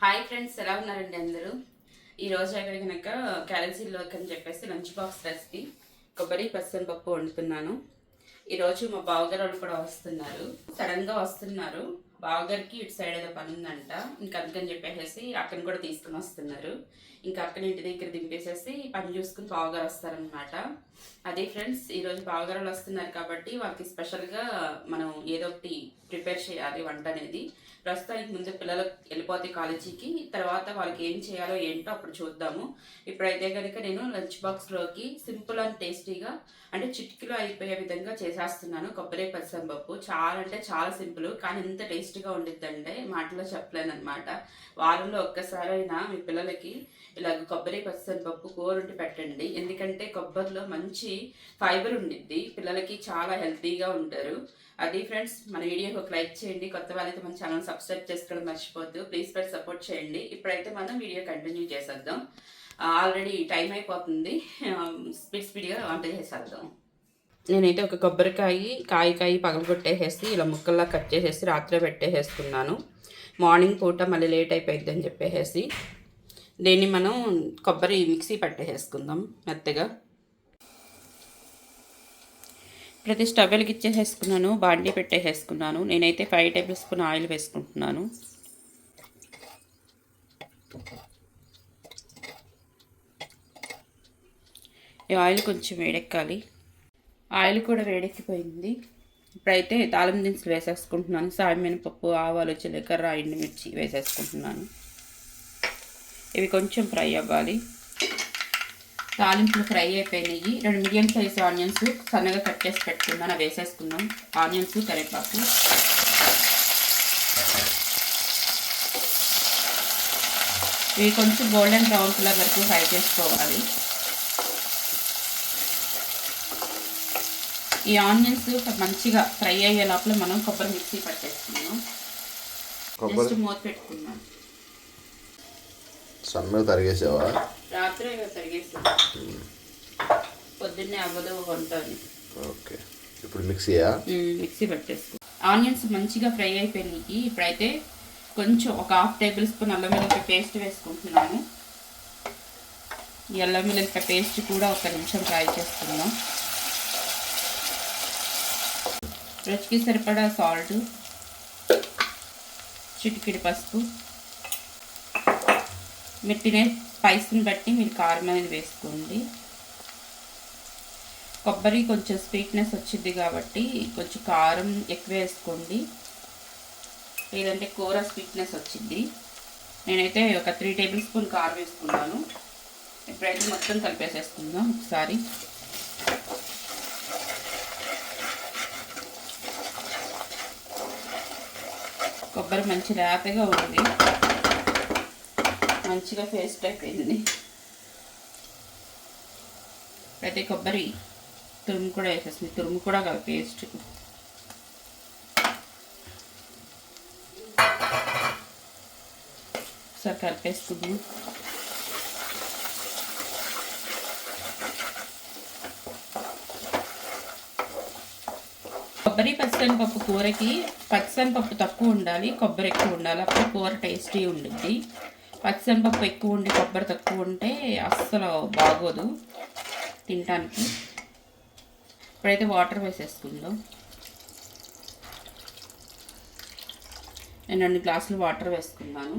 Hi friends, ఎలా ఉన్నారండి అందరూ? ఈరోజు అక్కడ కనుక క్యాలరీలోకి అని చెప్పేసి లంచ్ బాక్స్ రెసిపీ కొబ్బరి పప్పు వండుతున్నాను. ఈరోజు మా బావగారు వాళ్ళు కూడా వస్తున్నారు. సడన్గా వస్తున్నారు. బావగారికి ఇటు సైడ్ ఏదో పని ఉందంట. ఇంకా అందుకని చెప్పేసి అక్కని కూడా తీసుకుని వస్తున్నారు. ఇంకా అక్కని ఇంటి దగ్గర దింపేసేసి పని చూసుకుని బావగారు వస్తారనమాట. అదే ఫ్రెండ్స్, ఈరోజు బావగారు వాళ్ళు వస్తున్నారు కాబట్టి వాళ్ళకి స్పెషల్గా మనం ఏదో ఒకటి ప్రిపేర్ చేయాలి వంట అనేది. ప్రస్తుతానికి ముందు పిల్లలు వెళ్ళిపోతే కాలేజీకి, తర్వాత వాళ్ళకి ఏం చేయాలో ఏంటో అప్పుడు చూద్దాము. ఇప్పుడైతే కనుక నేను లంచ్ బాక్స్లోకి సింపుల్ అండ్ టేస్టీగా అంటే చిటికలో అయిపోయే విధంగా చేసేస్తున్నాను కొబ్బరి పప్పు. చాలా అంటే చాలా సింపుల్, కానీ ఎంత టేస్టీగా ఉండిద్దంటే మాటలో చెప్పలేను అనమాట. వారంలో ఒక్కసారైనా మీ పిల్లలకి ఇలాగ కొబ్బరి పప్పు కూర ఉండి పెట్టండి. ఎందుకంటే కొబ్బరిలో మంచి ఫైబర్ ఉండిద్ది, పిల్లలకి చాలా హెల్తీగా ఉంటారు. అది ఫ్రెండ్స్, మన వీడియోకి ఒక లైక్ చేయండి. కొత్త వాళ్ళైతే మన ఛానల్ సబ్స్క్రైబ్ చేసుకోవడం మర్చిపోద్దు. ప్లీజ్ ఫ్రెండ్స్ సపోర్ట్ చేయండి. ఇప్పుడైతే మనం వీడియో కంటిన్యూ చేసేద్దాం. ఆల్రెడీ టైం అయిపోతుంది. స్పీడ్గా వంట చేసేద్దాం. నేనైతే ఒక కొబ్బరికాయ పగలగొట్టేసేసి ఇలా ముక్కల్లా కట్ చేసేసి రాత్రే పెట్టేసేసుకున్నాను. మార్నింగ్ పూట మళ్ళీ లేట్ అయిపోయింది అని చెప్పేసి దీన్ని మనం కొబ్బరి మిక్సీ పట్టేసేసుకుందాం మెత్తగా. ప్రతి స్టవ్ వెలిగిచ్చేసేసుకున్నాను, బాండీ పెట్టేసేసుకున్నాను. నేనైతే 5 టేబుల్ స్పూన్ ఆయిల్ వేసుకుంటున్నాను. ఈ ఆయిల్ కొంచెం వేడెక్కాలి. ఆయిల్ కూడా వేడెక్కిపోయింది. ఇప్పుడైతే తాలింపు దినుసులు వేసేసుకుంటున్నాను. సాయమినపప్పు, ఆవాలు, జీలకర్ర, ఎండుమిర్చి వేసేసుకుంటున్నాను. ఇవి కొంచెం ఫ్రై అవ్వాలి. తాలింపులు ఫ్రై అయిపోయినాయి. 2 మీడియం సైజ్ ఆనియన్స్ సన్నగా కట్ చేసి పెట్టుకున్నాను, అవి వేసేసుకుందాం. ఆనియన్స్, కరివేపాకు. ఇవి కొంచెం గోల్డెన్ బ్రౌన్ కలర్ వరకు ఫ్రై చేసుకోవాలి. ఈ ఆనియన్స్ మంచిగా ఫ్రై అయ్యే లోపల మనం కొబ్బరి మిక్సీ పట్టేసుకున్నాం. జస్ట్ మూత పెట్టుకున్నాం. సన్నగా తరిగేసావా? రాత్రి తరిగేసాం, పొద్దున్నే అవ్వదు వంట. ఓకే, ఇప్పుడు మిక్సీ పట్టేసుకో. ఆనియన్స్ మంచిగా ఫ్రై అయిపోయినాయి. ఇప్పుడైతే కొంచెం ఒక 1/2 టేబుల్ స్పూన్ అల్లం వెల్లుల్లి పేస్ట్ వేసుకుంటున్నాను. ఈ అల్లం వెల్లుల్లి పేస్ట్ కూడా 1 నిమిషం ఫ్రై చేసుకుందాం. రుచికి సరిపడా సాల్ట్, చిటికెడు పసుపు. మీరు తినే స్పైస్ని బట్టి మీరు కారం అనేది వేసుకోండి. కొబ్బరి కొంచెం స్వీట్నెస్ వచ్చింది కాబట్టి కొంచెం కారం ఎక్కువ వేసుకోండి, లేదంటే కూర స్వీట్నెస్ వచ్చింది. నేనైతే ఒక 3 టేబుల్ స్పూన్ కారం వేసుకున్నాను. ఇప్పుడైతే మొత్తం కలిపేసేసుకుందాం ఒకసారి. కొబ్బరి మంచి లేతగా ఉంది, మంచిగా పేస్ట్ అయిపోయింది. అయితే కొబ్బరి తురుము కూడా వేసేసింది, తురుము కూడా కాదు పేస్ట్. ఒకసారి కలిపేసుకుందాం. కొబ్బరి పచ్చిశనగపప్పు కూరకి పచ్చిశనగపప్పు తక్కువ ఉండాలి, కొబ్బరి ఎక్కువ ఉండాలి, అప్పుడు కూర టేస్టీ ఉండిద్ది. పచ్చిశనగపప్పు ఎక్కువ ఉండి కొబ్బరి తక్కువ ఉంటే అస్సలు బాగోదు తినటానికి. ఇప్పుడైతే వాటర్ వేసేసుకుందాం. నేను 2 గ్లాసులు వాటర్ వేసుకున్నాను.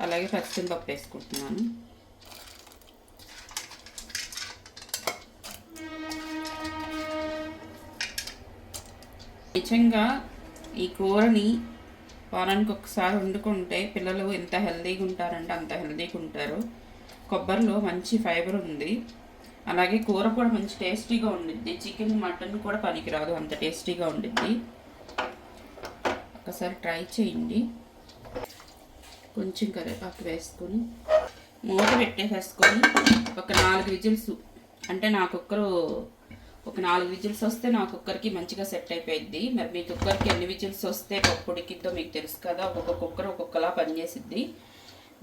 అలాగే పచ్చిశనగపప్పు వేసుకుంటున్నాను. నిజంగా ఈ కూరని వారానికి ఒకసారి వండుకుంటే పిల్లలు ఎంత హెల్తీగా ఉంటారంటే అంత హెల్తీగా ఉంటారు. కొబ్బరిలో మంచి ఫైబర్ ఉంది, అలాగే కూర కూడా మంచి టేస్టీగా ఉండిద్ది. చికెన్, మటన్ కూడా పనికిరాదు, అంత టేస్టీగా ఉండిద్ది. ఒకసారి ట్రై చేయండి. కొంచెం కరివేపాకు వేసుకొని మూత పెట్టేసేసుకొని ఒక 4 విజిల్స్, అంటే నా కుక్కరు ఒక 4 విజిల్స్ వస్తే నా కుక్కర్కి మంచిగా సెట్ అయిపోయింది. మరి మీ కుక్కర్కి ఎన్ని విజిల్స్ వస్తే పప్పు ఉడికిద్దో మీకు తెలుసు కదా. ఒక్కొక్క కుక్కర్ ఒక్కొక్కలా పనిచేసిద్ది.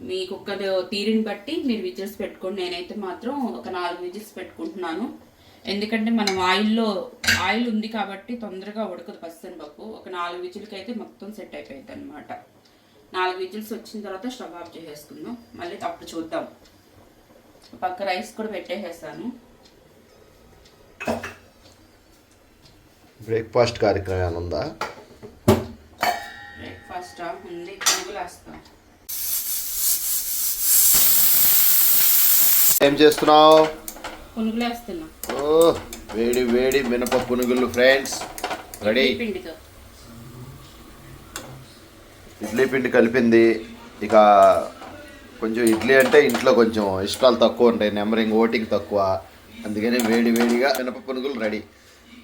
మీ కుక్కర్ తీరిని బట్టి మీరు విజిల్స్ పెట్టుకోండి. నేనైతే మాత్రం ఒక 4 విజిల్స్ పెట్టుకుంటున్నాను. ఎందుకంటే మనం ఆయిల్ ఉంది కాబట్టి తొందరగా ఉడకదు పచ్చిశనగపప్పు. ఒక 4 విజిల్కి అయితే మొత్తం సెట్ అయిపోయింది అనమాట. 4 విజిల్స్ వచ్చిన తర్వాత స్టవ్ ఆఫ్ చేసేసుకుందాం. మళ్ళీ అప్పుడు చూద్దాం. పక్క రైస్ కూడా పెట్టేసేసాను. బ్రేక్ఫాస్ట్ కార్యక్రమం ఏమైనా ఉందా? బ్రేక్ఫాస్ట్ ఉంది, పునుగులు వేస్తాం. ఏం చేస్తున్నావు? పునుగులు వేస్తున్నా. ఓ వేడి వేడి మినపప్పు పునుగులు ఫ్రెండ్స్ రెడీ. పిండితో ఇడ్లీ పిండి కలిపింది. ఇక కొంచెం ఇడ్లీ అంటే ఇంట్లో కొంచెం ఇష్టాలు తక్కువ ఉంటాయి, నెంబరింగ్ ఓటింగ్ తక్కువ, అందుకని వేడి వేడిగా మినపప్పు పునుగులు రెడీ.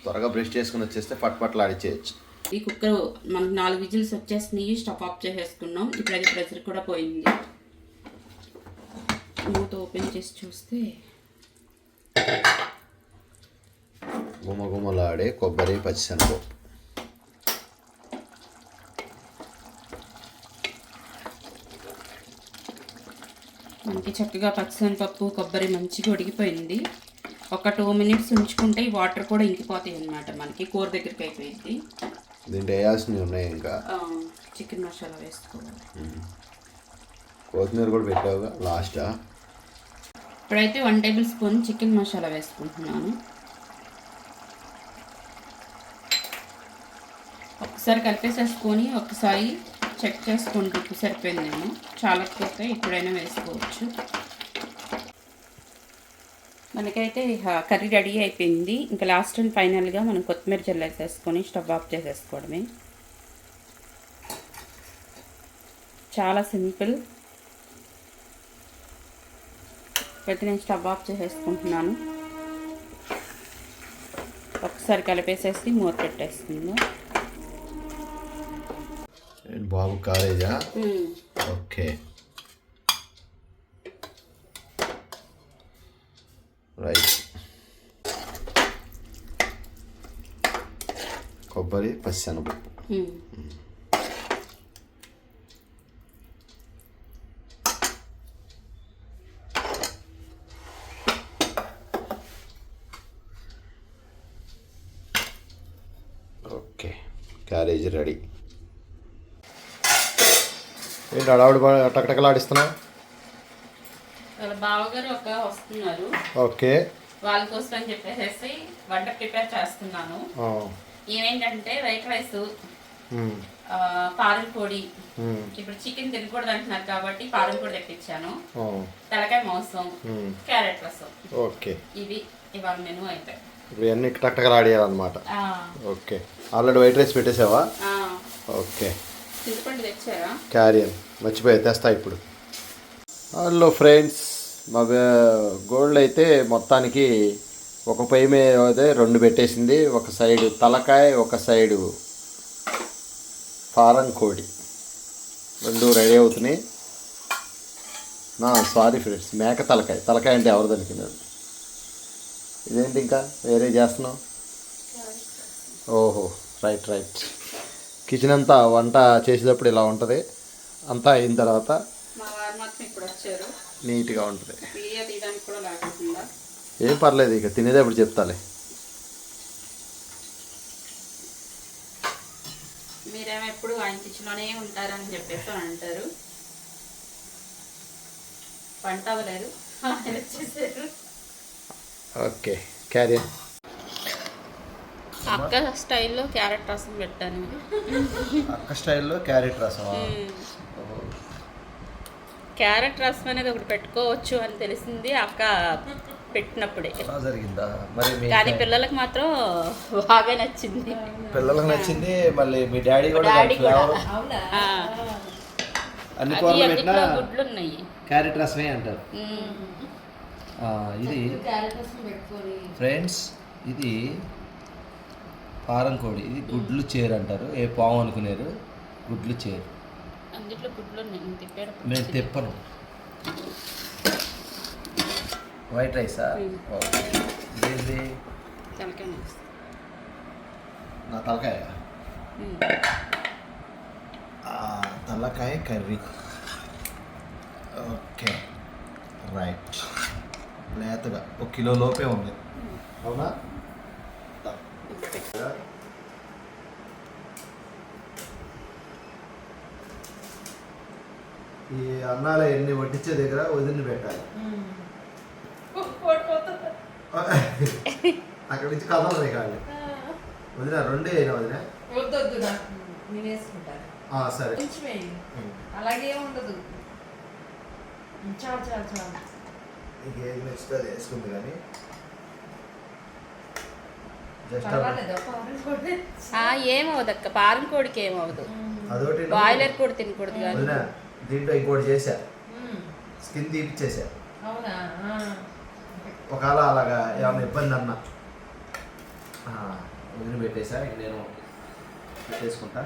త్వరగా బ్రష్ చేసుకుని వచ్చేస్తే పట్పట్లు ఆడిచేయచ్చు. ఈ కుక్కర్ మనకు 4 విజిల్స్ వచ్చేసినాయి. స్టవ్ ఆఫ్ చేసేసుకున్నాం. ఇప్పుడైతే ప్రెషర్ కూడా పోయింది. మూత ఓపెన్ చేసి చూస్తే గుమగుమలాడే కొబ్బరి పచ్చిశనగపప్పు. మనకి చక్కగా పచ్చిశనగపప్పు కొబ్బరి మంచిగా ఉడికిపోయింది. ఒక 2 మినిట్స్ ఉంచుకుంటే ఈ వాటర్ కూడా ఇంకిపోతాయి అన్నమాట. మనకి కూర దగ్గరికి అయిపోయింది. దీంట్లో వేయాల్సినవి ఉన్నాయి. ఇంకా చికెన్ మసాలా వేసుకోవాలి. కొత్తిమీర కూడా పెట్టావుగా లాస్టా? ఇప్పుడైతే 1 టేబుల్ స్పూన్ చికెన్ మసాలా వేసుకుంటున్నాను. ఒకసారి కలిపేసేసుకొని ఒకసారి చెక్ చేసుకుంటూ ఉప్పు సరిపోయిందేమో, చాలకపోతే ఇప్పుడైనా వేసుకోవచ్చు. మనకైతే కర్రీ రెడీ అయిపోయింది. ఇంకా లాస్ట్ అండ్ ఫైనల్గా మనం కొత్తిమీర చల్లేసేసుకొని స్టవ్ ఆఫ్ చేసేసుకోవడమే. చాలా సింపుల్. అయితే నేను స్టవ్ ఆఫ్ చేసేసుకుంటున్నాను. ఒకసారి కలిపేసేసి మూత పెట్టేసుకుందాం. బాబు కాలేజా? Okay right. కొబ్బరి పచ్చిశనగపప్పు. Okay carriage ready. ఏంటి అడావిడి టకటకలాడిస్తున్నావు? వాళ్ళ బావగారు ఒక వస్తున్నారు. ఓకే. వాళ్ళ కోసం అని చెప్పేసి వంట ప్రిపేర్ చేస్తున్నాను. ఏమేంటంటే వైట్ రైస్, పారుల పొడి. ఇప్పుడు చికెన్ తినకూడదు అంటున్నారు కాబట్టి పారుల పొడి తెప్పించాను. తలకాయ మాంసం, క్యారెట్ రసం. ఓకే. ఇవి ఇవాళ మెనూ అయితే. ఇప్పుడు ఇవన్నీ టకటకలాడియాలన్నమాట. ఓకే. ఆల్రెడీ వైట్ రైస్ పెట్టేసావా? ఓకే. చింతపండు తెచ్చారా? క్యారియర్ మర్చిపోయి తెస్తా ఇప్పుడు. హలో ఫ్రెండ్స్, మా గోల్డ్ అయితే మొత్తానికి ఒక పొయ్యి మీద 2 పెట్టేసింది. ఒక సైడు తలకాయ, ఒక సైడు ఫారం కోడి, 2 రెడీ అవుతున్నాయి. సారీ ఫ్రెండ్స్, మేక తలకాయ అంటే ఎవరు దొరికినారు? ఇదేంటి ఇంకా వేరే చేస్తున్నావు? ఓహో రైట్. కిచెన్ అంతా వంట చేసేటప్పుడు ఇలా ఉంటుంది. అంతా అయిన తర్వాత నీట్గా ఉంటుంది. ఏం పర్లేదు, ఇక తినేటప్పుడు చెప్తాలే. మీరేమో ఎప్పుడు ఆయన కిచెన్లోనే ఉంటారని చెప్పేసి అంటారు. వంట అవ్వలేదు, ఆయన వచ్చేసారు. Okay carrier. అక్క స్టైల్లో క్యారెట్ రసం పెట్టాను. అక్క స్టైల్లో క్యారెట్ రసం. క్యారెట్ రసం అనేది ఒకటి పెట్టుకోవచ్చు అని తెలిసింది అక్క పెట్టినప్పుడే. జరిగిందా మరి? కానీ పిల్లలకు మాత్రం బాగా నచ్చింది. పిల్లలకు నచ్చింది. మళ్ళీ మీ డాడీ కూడా అన్ని కూరలు పెట్టినా గుడ్లు ఉన్నాయి, క్యారెట్ రసమే అంటారు. ఇది ఫ్రెండ్స్, ఇది ఫారం కోడి. ఇది గుడ్లు చేరు అంటారు. ఏ పాము అనుకునేరు, గుడ్లు చేరు. అందులో గుడ్లు ఉన్నాయి. నేను తిప్పను. వైట్ రైసా? ఇదేంటి? నా తలకాయ. తలకాయ కర్రీ. Okay right. లేతగా 1 కిలో లోపే ఉంది. అవునా? ఈ అన్నాలు ఎన్ని వడ్డించే దగ్గర వదిలిని పెట్టాలి. అక్కడి నుంచి కదలదు కాదు. వదిన రెండే అయినా వదిన. వద్దొద్దు నాకు నేను వేసుకుంటాను. సరే కొంచెం వేయి. అలాగే ఉండదు. చాలు చాలు చాలు. నీకు ఏది నచ్చితే అది వేసుకుంది కానీ జస్ట్ పర్వాలేదా పాలు కూడా? ఏమవుదు అక్క, పారం కోడికి ఏమవుదు. అదొకటి బాయిలర్ కూడా తినకూడదు కానీ. వదిన దీంట్లో ఇంకోటి చేశా, స్కిన్ తీపిచ్చేసా. అవునా? ఒకవేళ అలాగా ఏమైనా ఇబ్బంది అన్నా వదిన పెట్టేసా. ఇంక నేను పెట్టేసుకుంటా.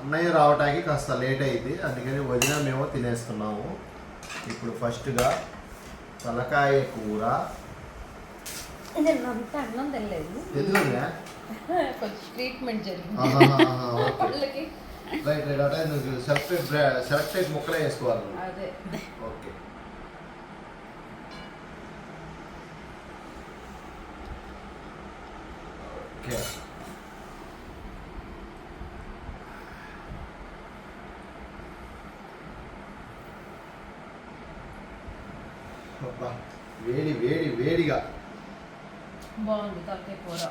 అన్నయ్య రావటానికి కాస్త లేట్ అయింది, అందుకని వదిన మేము తినేస్తున్నాము. ఇప్పుడు ఫస్ట్గా తలకాయ కూర. నేను అంత అన్నం తినలేదు, ఎందుకంటే కొంచెం ట్రీట్మెంట్ జరిగింది వాళ్ళకి. రైట్ రైట్ అంటే నువ్వు సెలెక్టెడ్ ముక్కలే వేసుకోవాలి. అదే ఓకే. ఓకే అబ్బా, వేడి వేడి వేడిగా బాగుంది తలకాయ కూర,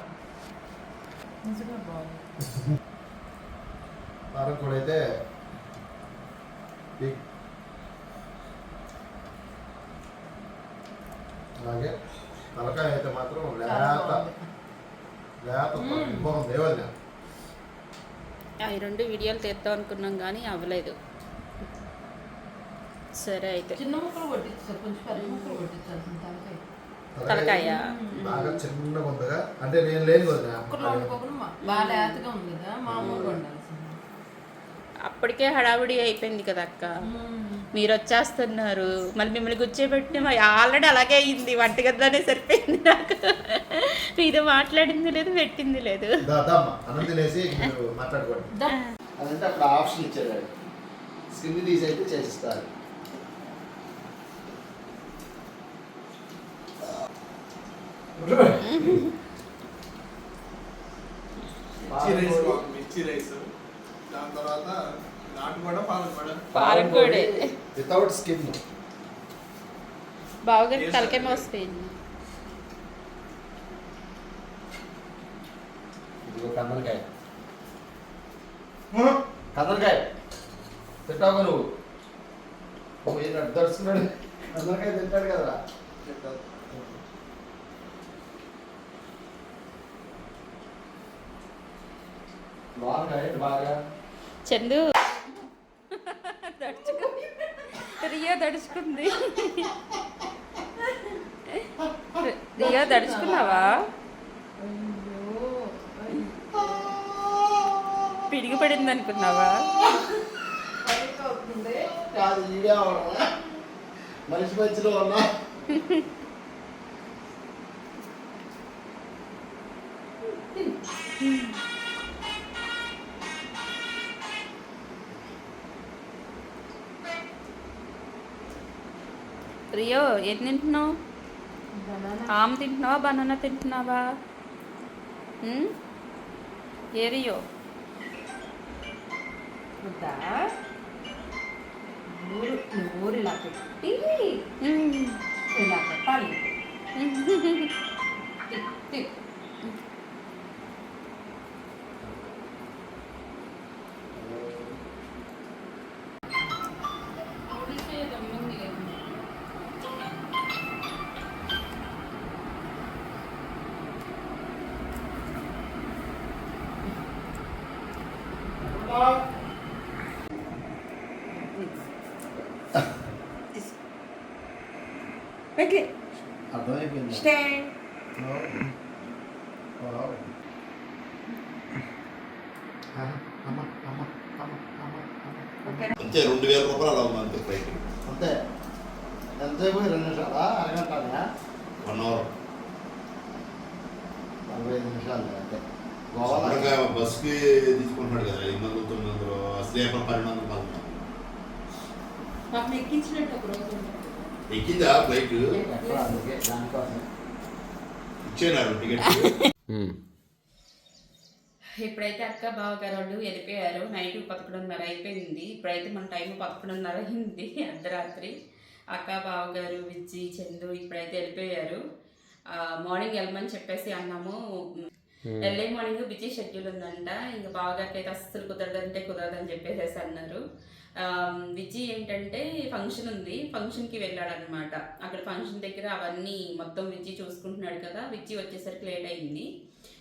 నిజంగా బాగుంది. కారం కూడా అయితే బిగ్. అలాగే తలకాయ అయితే మాత్రం చాలా లేత బాగుంది. లేత బాగుంది. ఏవద్దా అవి 2 వీడియోలు తీద్దాం అనుకున్నాం కానీ అవ్వలేదు. సరే అయితే చిన్న ముక్కలు కొట్టించారు, కొంచెం పెద్ద ముక్కలు కొట్టించాల్సింది తలకాయ. తలకాయ బాగా చిన్నగా ఉందిగా, అంటే నేను లేని వదినా కుక్కర్లో వండుకోకుండా బాగా లేతగా ఉంది కదా, మామూలుగా ఉండాల్సింది. అప్పటికే హడావుడి అయిపోయింది కదా అక్క. మీరు వచ్చేస్తున్నారు, మళ్ళీ మిమ్మల్ని కూర్చోబెట్టి ఆల్రెడీ అలాగే అయింది. వంటగదిలోనే సరిపోయింది నాకు. మీతో మాట్లాడింది లేదు, పెట్టింది లేదు. అన్నం తినేసి మాట్లాడుకోండి. అదంటే అక్కడ ఆప్షన్ ఇచ్చారు, స్కిన్ తీసి అయితే చేసిస్తారు. మిర్చి రైస్, దాని తర్వాత నాటుకోడ పారం కోడి వితౌట్ స్కిన్. బావగారికి తలకాయ మోసిపోయింది. ఇదిగో కందనకాయ, కందనకాయ తింటావు నువ్వు. ఏం దడుచుకున్నాడు, కందనకాయ తింటాడు కదరా. బాగా చందు రియా దడుచుకుంది. రియా దడుచుకున్నావా? పిడిగి పడింది అనుకున్నావా? కాదు ఈడే మనిషి మధ్యలో ఉన్నా. రియో ఏం తింటున్నావు? ఆమ్ తింటున్నావా, బనానా తింటున్నావా? ఏ రియో? నూరు ఇలా పెట్టి ఇలా పెట్టాలి. అర్థమైపోయింది. స్టాండ్ అంతే 2000 రూపాయలు అలా ఉంది అంతే ఫ్లైట్. అంతే. ఎంతసేపు 2 నిమిషాలా, అరగంట? 1 అవర్. 45 నిమిషాలు అంతే. ఇంకా బస్కి తీసుకుంటున్నాడు కదా 800, 900, స్లీపర్ 1200 కాదు. ఎక్కించినట్టు ఒక రోజు ఎక్కిందా ఫ్లైట్? దానికోసం ఇచ్చేనాడు టికెట్. ఇప్పుడైతే అక్క బావగారు వాళ్ళు వెళ్ళిపోయారు. నైట్ 11:30 అయిపోయింది. ఇప్పుడైతే మన టైం 11:30 అయింది అర్ధరాత్రి. అక్క బావగారు విజ్జి చందు ఇప్పుడైతే వెళ్ళిపోయారు. మార్నింగ్ వెళ్ళమని చెప్పేసి అన్నాము. ఎర్లీ మార్నింగ్ బిజీ షెడ్యూల్ ఉందంట. ఇంకా బావగారికి అయితే అస్సలు కుదరదంటే కుదరదని చెప్పేసి అన్నారు. విజి ఏంటంటే ఫంక్షన్ ఉంది, ఫంక్షన్కి వెళ్ళాడనమాట. అక్కడ ఫంక్షన్ దగ్గర అవన్నీ మొత్తం విజి చూసుకుంటున్నాడు కదా. విజి వచ్చేసరికి లేట్ అయింది.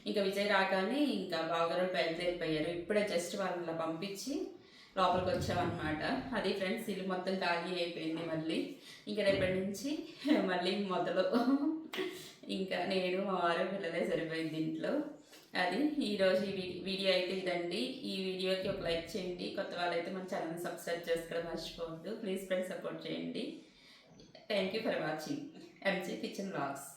ఇంకా విజయ్ రాగానే ఇంకా బావగారు బయలుదేరిపోయారు. ఇప్పుడే జస్ట్ వాళ్ళని పంపించి లోపలికి వచ్చామన్నమాట. అది ఫ్రెండ్స్, ఇల్లు మొత్తం ఖాళీ అయిపోయింది. మళ్ళీ ఇంకా రేపటి నుంచి మళ్ళీ మొదలు. ఇంకా నేను మా వారు పిల్లలే సరిపోయింది ఇంట్లో. అది ఈరోజు వీడియో అయితే ఇదండి. ఈ వీడియోకి ఒక లైక్ చేయండి. కొత్త వాళ్ళైతే మన ఛానల్ని సబ్స్క్రైబ్ చేసుకోవడం మర్చిపోవద్దు. ప్లీజ్ ఫ్రెండ్స్ సపోర్ట్ చేయండి. Thank you for watching MG kitchen vlogs.